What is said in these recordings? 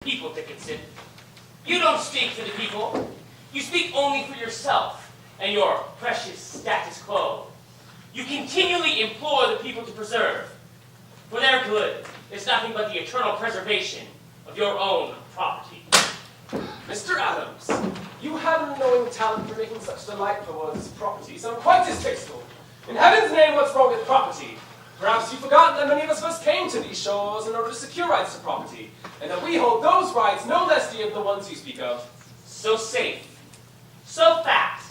People, Dickinson. You don't speak for the people. You speak only for yourself and your precious status quo. You continually implore the people to preserve. For their good is nothing but the eternal preservation of your own property. Mr. Adams, you have an unknowing talent for making such delightful words as property sound quite distasteful. In heaven's name, what's wrong with property? Perhaps you've forgotten that many of us first came to these shores in order to secure rights to property, and that we hold those rights no less dear than the ones you speak of. So safe, so fat,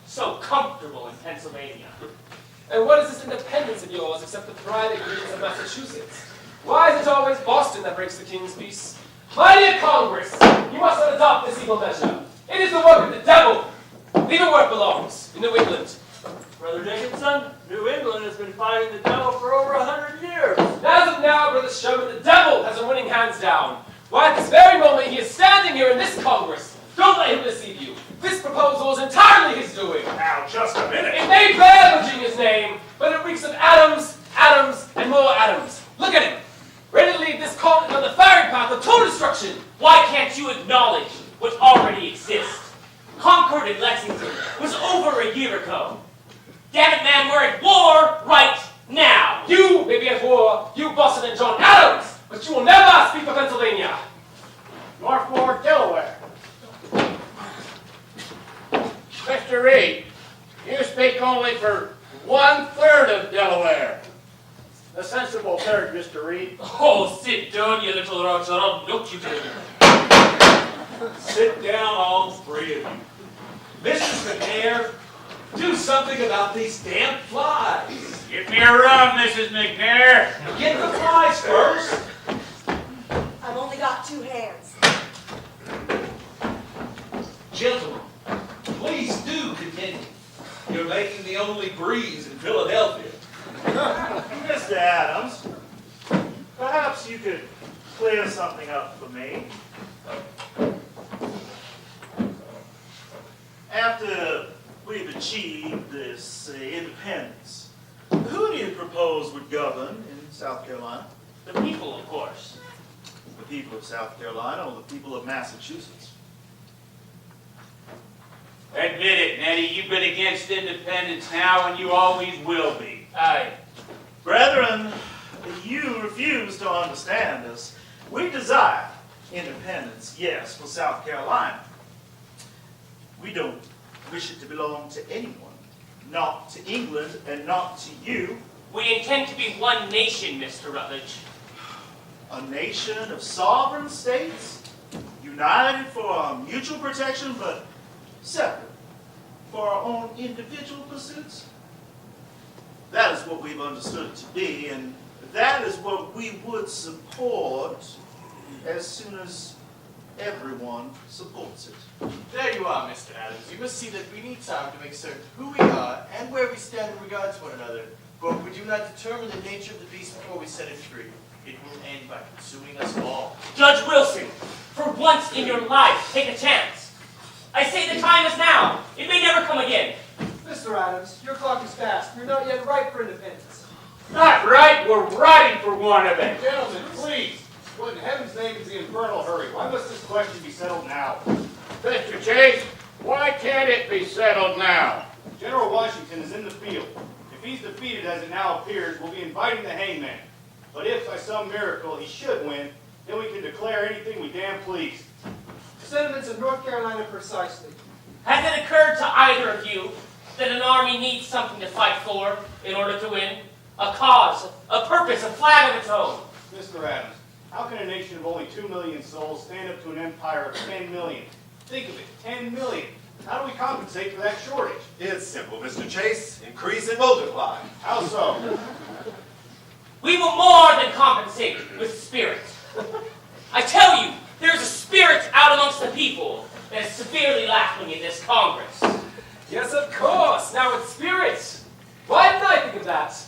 so comfortable in Pennsylvania. And what is this independence of yours except the private greens of Massachusetts? Why is it always Boston that breaks the king's peace? My dear Congress, you must not adopt this evil measure. It is the work of the devil. Leave it where it belongs, in New England. Brother Dickinson, New England has been fighting the devil for over 100 years. As of now, Brother Sherman, the devil has been winning hands down. Why, at this very moment, he is standing here in this Congress. Don't let him deceive you. This proposal is entirely his doing. Now, just a minute. It may bear Virginia's name, but it reeks of Adams, Adams, and more Adams. Look at him, ready to lead this continent on the firing path of total destruction. Why can't you acknowledge what already exists? Concord and Lexington was over a year ago. Damn it, man, we're at war right now. You may be at war, you Boston and John Adams, but you will never speak for Pennsylvania. Northmore, Delaware. Mr. Reed, you speak only for 1/3 of Delaware. A sensible third, Mr. Reed. Oh, sit down, you little rotter. Look, you do. Sit down, all three of you. Mrs. McNair, do something about these damn flies. Get me a rum, Mrs. McNair. Get the flies first. I've only got 2 hands. Gentlemen, please do continue. You're making the only breeze in Philadelphia. Mr. Adams, perhaps you could clear something up for me. After we've achieved this independence, who do you propose would govern in South Carolina? The people, of course. The people of South Carolina or the people of Massachusetts? Admit it, Nettie, you've been against independence now and you always will be. Aye. Brethren, you refuse to understand us. We desire independence, yes, for South Carolina. We don't wish it to belong to anyone, not to England and not to you. We intend to be one nation, Mr. Rutledge. A nation of sovereign states, united for mutual protection, but separate for our own individual pursuits. That is what we've understood it to be, and that is what we would support as soon as everyone supports it. There you are, Mr. Adams. You must see that we need time to make certain who we are and where we stand in regard to one another. For if we do not determine the nature of the beast before we set it free, it will end by consuming us all. Judge Wilson, for once in your life, take a chance. I say the time is now. It may never come again. Mr. Adams, your clock is fast. You're not yet ripe for independence. Not right, we're riding for one of it. Gentlemen, please. What in heaven's name is the infernal hurry? Why must this question be settled now? Mr. Chase, why can't it be settled now? General Washington is in the field. If he's defeated as it now appears, we'll be inviting the hangman. But if by some miracle he should win, then we can declare anything we damn please. Sentiments of North Carolina precisely. Has it occurred to either of you that an army needs something to fight for in order to win? A cause, a purpose, a flag of its own. Mr. Adams, how can a nation of only 2 million souls stand up to an empire of 10 million? Think of it, 10 million. How do we compensate for that shortage? It's simple, Mr. Chase. Increase and multiply. How so? We will more than compensate with spirit. I tell you, there's a spirit out amongst the people that is severely lacking in this Congress. Yes, of course. Now it's spirit. Why didn't I think of that?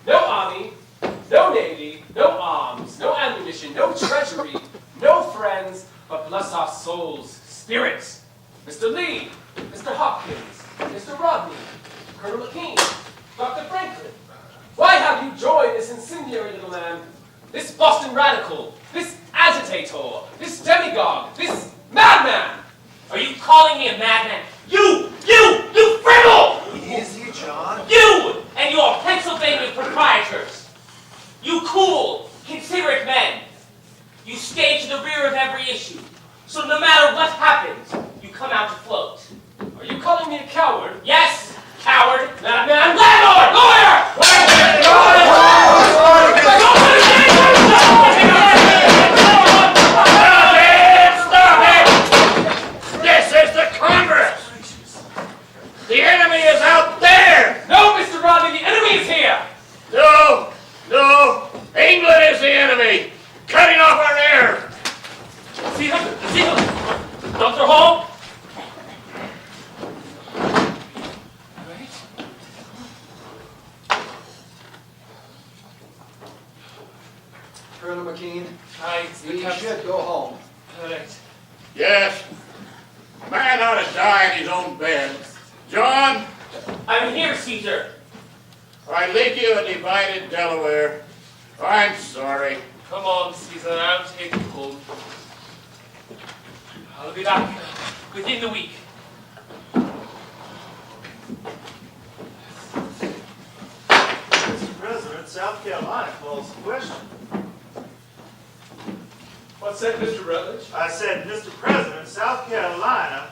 No army, no navy, no arms, no ammunition, no treasury, no friends, but bless our souls, spirits. Mr. Lee, Mr. Hopkins, Mr. Rodney, Colonel McKean, Dr. Franklin. Why have you joined this incendiary little man, this Boston radical, this agitator, this demagogue, this madman. Are you calling me a madman? You fribble! Is he, John? You and your Pennsylvania proprietors. You cool, considerate men. You stay to the rear of every issue. So no matter what happens, you come out to float. Are you calling me a coward? Yes, coward, Madman? landlord, lawyer! Stop it! This is the Congress! The enemy is out there! No, Mr. Rodney, the enemy is here! No! England is the enemy! Cutting off our air! See them! Dr. Hall? Colonel McKean, The you should go home. Correct. Yes. Man ought to die in his own bed. John, I'm here, Caesar. I leave you a divided Delaware. I'm sorry. Come on, Caesar, I'll take you home. I'll be back within the week. Mr. President, South Carolina calls the question. What's that, Mr. Rutledge? I said, Mr. President, South Carolina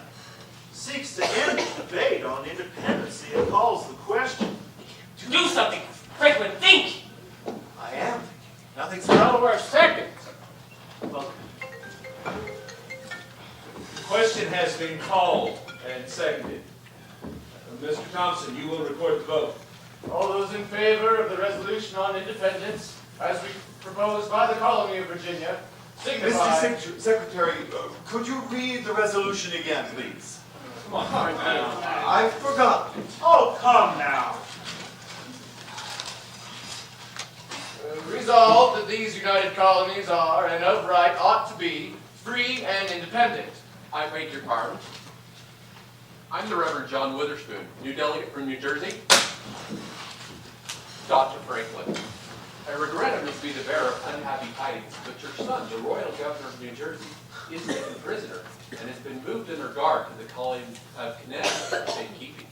seeks to end the debate on independency and calls the question. To do something, Franklin, think! I am. Nothing's Delaware second. Well, The question has been called and seconded. Mr. Thompson, you will record the vote. All those in favor of the resolution on independence, as proposed by the colony of Virginia, signify. Mr. Secretary, could you read the resolution again, please? Come on, man. I forgot. oh, come now. Resolved that these united colonies are, and of right ought to be, free and independent. I beg your pardon. I'm the Reverend John Witherspoon, new delegate from New Jersey. Dr. Franklin, I regret I must be the bearer of unhappy tidings, but your son, the royal governor of New Jersey, is taken prisoner and has been moved in regard to the colony of Connecticut for safekeeping.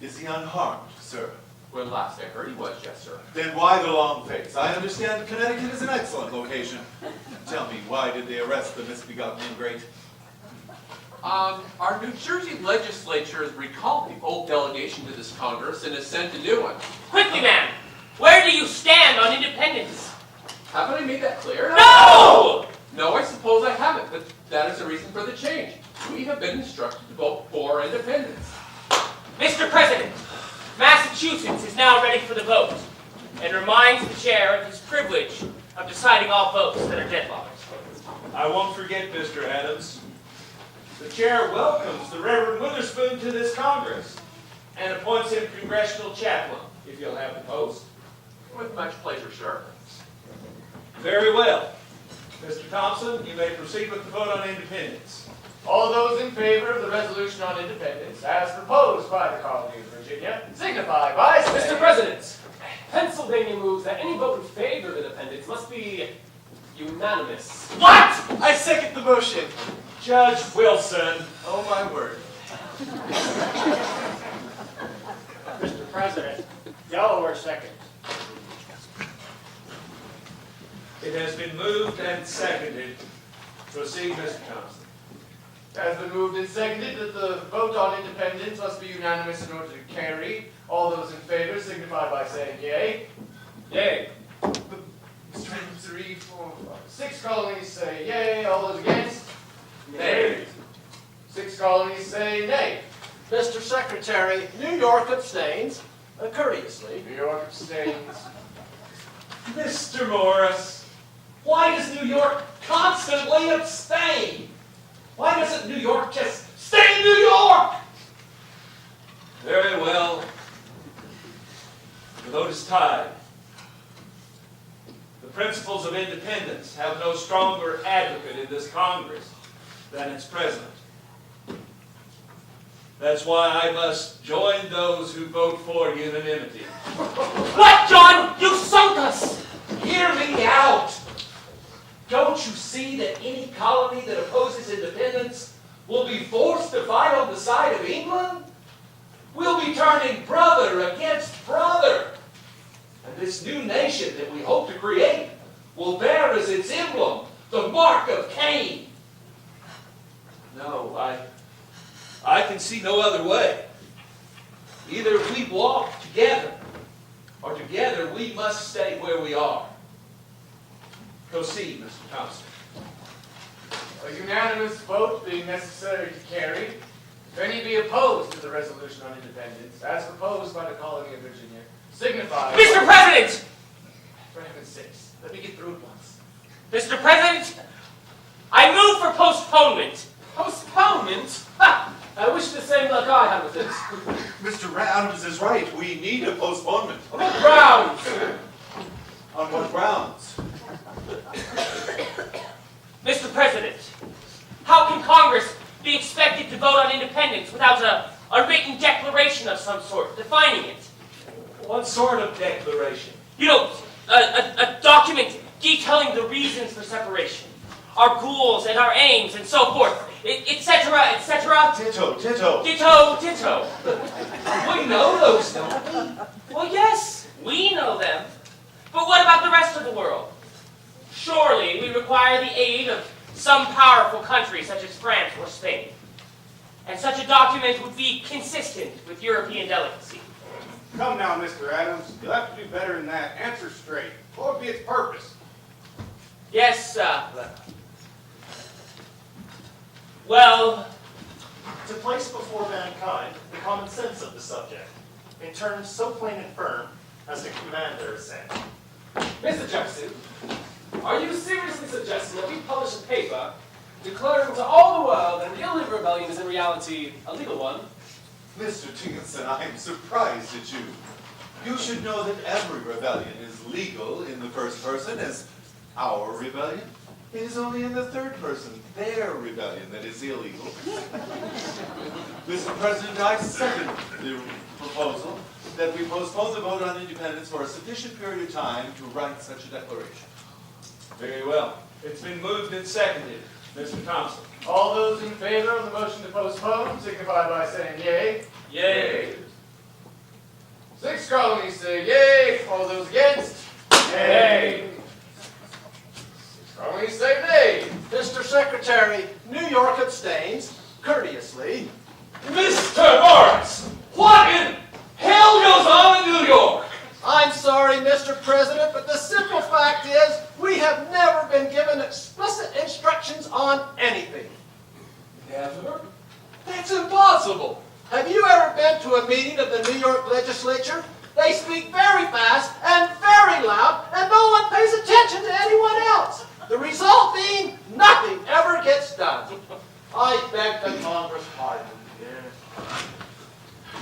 Is he unharmed, sir? When last I heard he was, yes, sir. Then why the long face? I understand Connecticut is an excellent location. Tell me, why did they arrest the misbegotten ingrate? Our New Jersey legislature has recalled the old delegation to this Congress and has sent a new one. Quickly, man! Where do you stand on independence? Haven't I made that clear? No! No, I suppose I haven't, but that is the reason for the change. We have been instructed to vote for independence. Mr. President, Massachusetts is now ready for the vote and reminds the chair of his privilege of deciding all votes that are deadlocked. I won't forget, Mr. Adams. The chair welcomes the Reverend Witherspoon to this Congress and appoints him congressional chaplain, if you'll have the post. With much pleasure, sir. Very well. Mr. Thompson, you may proceed with the vote on independence. All those in favor of the resolution on independence, as proposed by the colony of Virginia, signify by saying. Mr. President, Pennsylvania moves that any vote in favor of independence must be unanimous. What? I second the motion. Judge Wilson. Oh my word. Mr. President, Delaware second. It has been moved and seconded. Proceed, Mr. Thompson. It has been moved and seconded that the vote on independence must be unanimous in order to carry. All those in favor signify by saying yea. Yay. 3, 4, 5, 6 colonies say yea. All those against? Nay. 6 colonies say nay. Mr. Secretary, New York abstains, courteously. New York abstains. Mr. Morris, why does New York constantly abstain? Why doesn't New York just stay New York? Very well. The vote is tied. The principles of independence have no stronger advocate in this Congress than its president. That's why I must join those who vote for unanimity. What, John? You sunk us! Hear me out! Don't you see that any colony that opposes independence will be forced to fight on the side of England? We'll be turning brother against brother. And this new nation that we hope to create will bear as its emblem the mark of Cain. No, I can see no other way. Either we walk together, or together we must stay where we are. Proceed, Mr. Thompson. A unanimous vote being necessary to carry, if any be opposed to the resolution on independence, as proposed by the colony of Virginia, signify... Mr. President! For heaven's sakes, let me get through it once. Mr. President, I move for postponement. Postponement? Ha! I wish the same luck I had with this. Mr. Adams is right. We need a postponement. On what grounds? On what grounds? Mr. President, how can Congress be expected to vote on independence without a written declaration of some sort defining it? What sort of declaration? You know, a document detailing the reasons for separation, our goals and our aims and so forth, etc., etc. Ditto. Ditto, ditto. We know those, don't we? Well, yes, we know them. But what about the rest of the world? Surely we require the aid of some powerful country such as France or Spain. And such a document would be consistent with European delicacy. Come now, Mr. Adams. You'll have to do better than that. Answer straight. What would be its purpose? Yes, well, To place before mankind the common sense of the subject, in terms so plain and firm as to command their assent. Mr. Jefferson, are you seriously suggesting that we publish a paper declaring to all the world that the illegal rebellion is in reality a legal one? Mr. Tinkinson, I am surprised at you. You should know that every rebellion is legal in the first person, as our rebellion. It is only in the third person, their rebellion, that is illegal. Mr. President, I second the proposal that we postpone the vote on independence for a sufficient period of time to write such a declaration. Very well. It's been moved and seconded. Mr. Thompson. All those in favor of the motion to postpone signify by saying yea. Yea. 6 colonies say yea. All those against? Yea. 6 colonies say nay. Mr. Secretary, New York abstains, courteously. Mr. Morris, what in hell goes on in New York? I'm sorry, Mr. President, but the simple fact is we have never been given explicit instructions on anything. Never? That's impossible. Have you ever been to a meeting of the New York legislature? They speak very fast and very loud, and no one pays attention to anyone else. The result being nothing ever gets done. I beg the Congress pardon.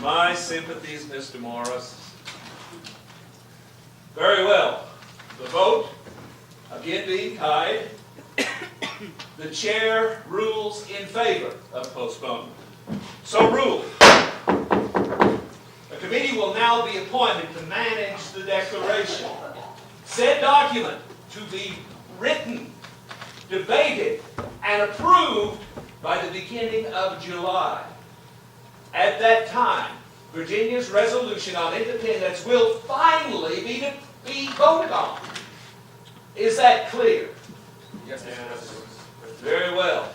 My sympathies, Mr. Morris. Very well. The vote, again being tied, the chair rules in favor of postponement. So ruled. A committee will now be appointed to manage the declaration. Said document to be written, debated, and approved by the beginning of July. At that time, Virginia's resolution on independence will finally be voted on. Is that clear? Yes, Mr. Very well.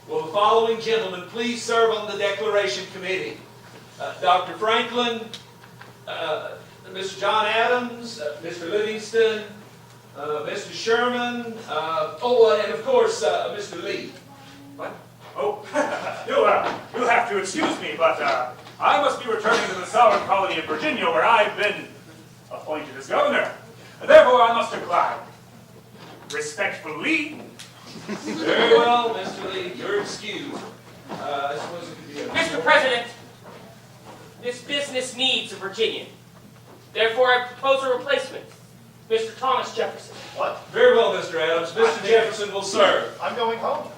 Will the following gentlemen please serve on the Declaration Committee? Dr. Franklin, Mr. John Adams, Mr. Livingston, Mr. Sherman, and of course, Mr. Lee. What? Oh, you'll have to excuse me, but I must be returning to the sovereign colony of Virginia, where I've been appointed as governor. Therefore, I must decline. Respectfully. Very well, Mr. Lee, you're excused. I suppose it could be a... Mr. President, this business needs a Virginian. Therefore, I propose a replacement, Mr. Thomas Jefferson. What? Very well, Mr. Adams. Mr. Jefferson will serve. I'm going home.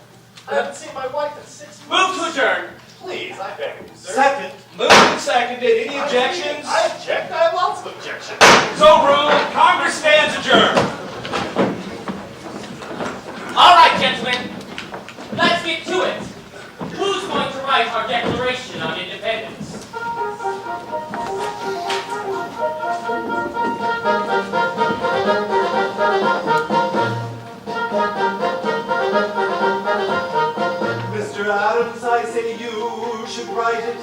I haven't seen my wife in 6 Move months. to adjourn. Please, I beg of you, sir. Second. Moved and seconded. Any objections? I object. I have lots of objections. So ruled. Congress stands adjourned. All right, gentlemen, let's get to it. Who's going to write our Declaration on Independence? Mr. Adams, I say you should write it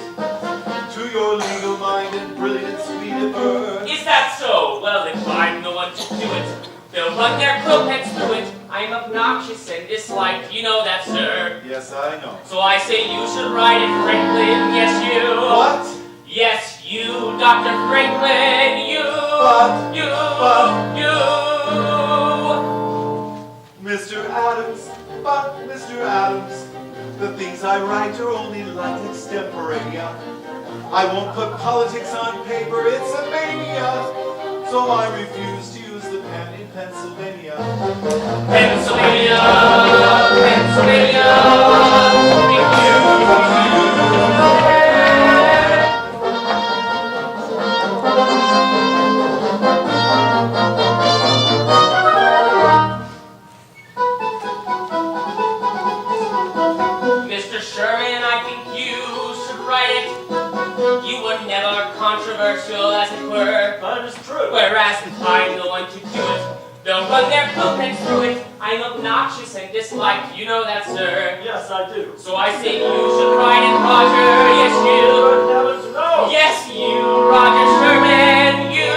to your legal-minded, brilliant sweetheart. Is that so? Well, if I'm the one to do it, they'll run their quill pens through it. I'm obnoxious and disliked, you know that, sir. Yes, I know. So I say you should write it, Franklin. Yes, you. What? Yes, you, Dr. Franklin. You. But. You. Mr. Adams, but Mr. Adams, the things I write are only light extemporanea. I won't put politics on paper, it's a mania. So I refuse to use the pen in Pennsylvania. Pennsylvania, Pennsylvania, Mr. Sherman, I think you should write it. You were never controversial, as it were. That is true. Whereas if I'm the one to do it, they'll run their quill pens through it. I'm obnoxious and disliked, you know that, sir. Yes, I do. So I say you should write it, Roger. Yes, you. Good heavens, no. Yes, you, Roger Sherman. You.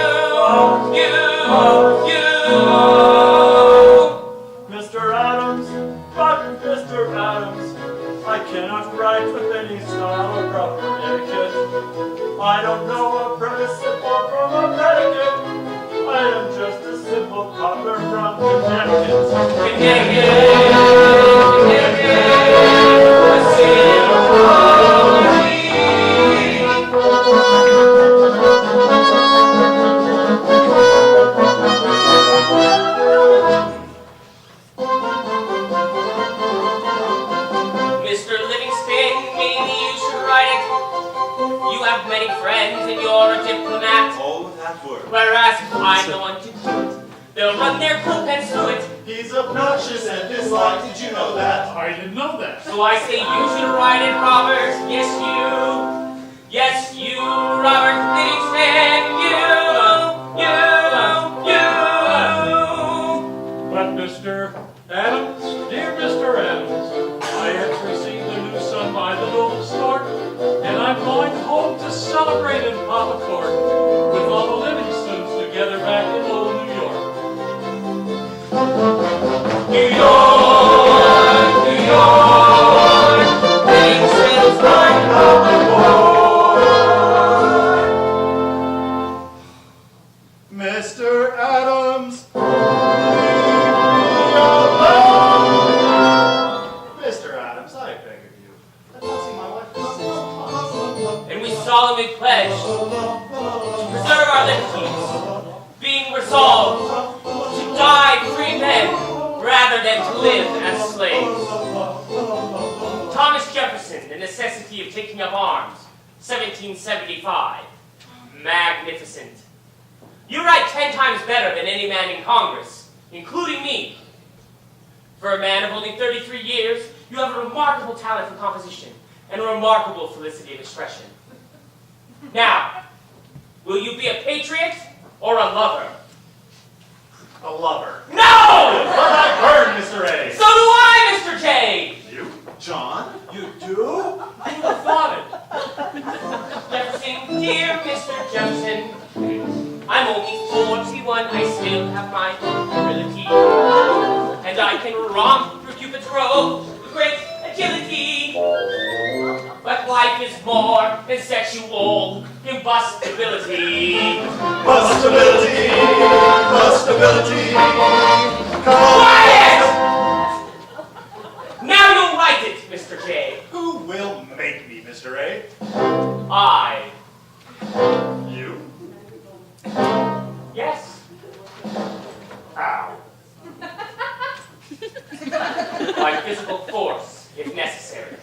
Mr. Adams, but Mr. Adams, I cannot write with any style or proper etiquette. I don't know a participle from a predicate. I am just a simple cobbler from Connecticut. Mr. Livingston, maybe you should write it. You have many friends and you're a diplomat. Oh, that word. Whereas if I'm the one to do it, they'll run their quill pens through it. He's obnoxious and disliked, did you know that? I didn't know that. So I say you should write it, Robert. Yes, you. Yes, you, Robert Livingston. But Mr. Adams, dear Mr. Adams, I have received a new son by the little stork, and I'm going home to celebrate in Papa Court with all the Livingstons together back in old New York. New York, New York, Livingston's my Papa Mr. Adams, Mr. Adams, I beg of you. Let me see my wife. And we solemnly pledge to preserve our liberties, being resolved to die free men rather than to live as slaves. Thomas Jefferson, The Necessity of Taking Up Arms, 1775. Magnificent. You write 10 times better than any man in Congress, including me. For a man of only 33 years, you have a remarkable talent for composition and a remarkable felicity of expression. Now, will you be a patriot or a lover? A lover. No! But I burn, Mr. A. So do I, Mr. J! You? John? You do? Who would have thought it? Jefferson, dear Mr. Jefferson, I'm only 41, I still have my virility, and I can romp through Cupid's row with great agility. But life is more than sexual imbustibility. Bustability! Bustability! Quiet! Now you'll write it, Mr. J. Who will make me, Mr. A? I. You? Yes. How? By physical force, if necessary.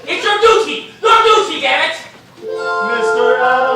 It's your duty! Your duty, damn it! Mr. Adams!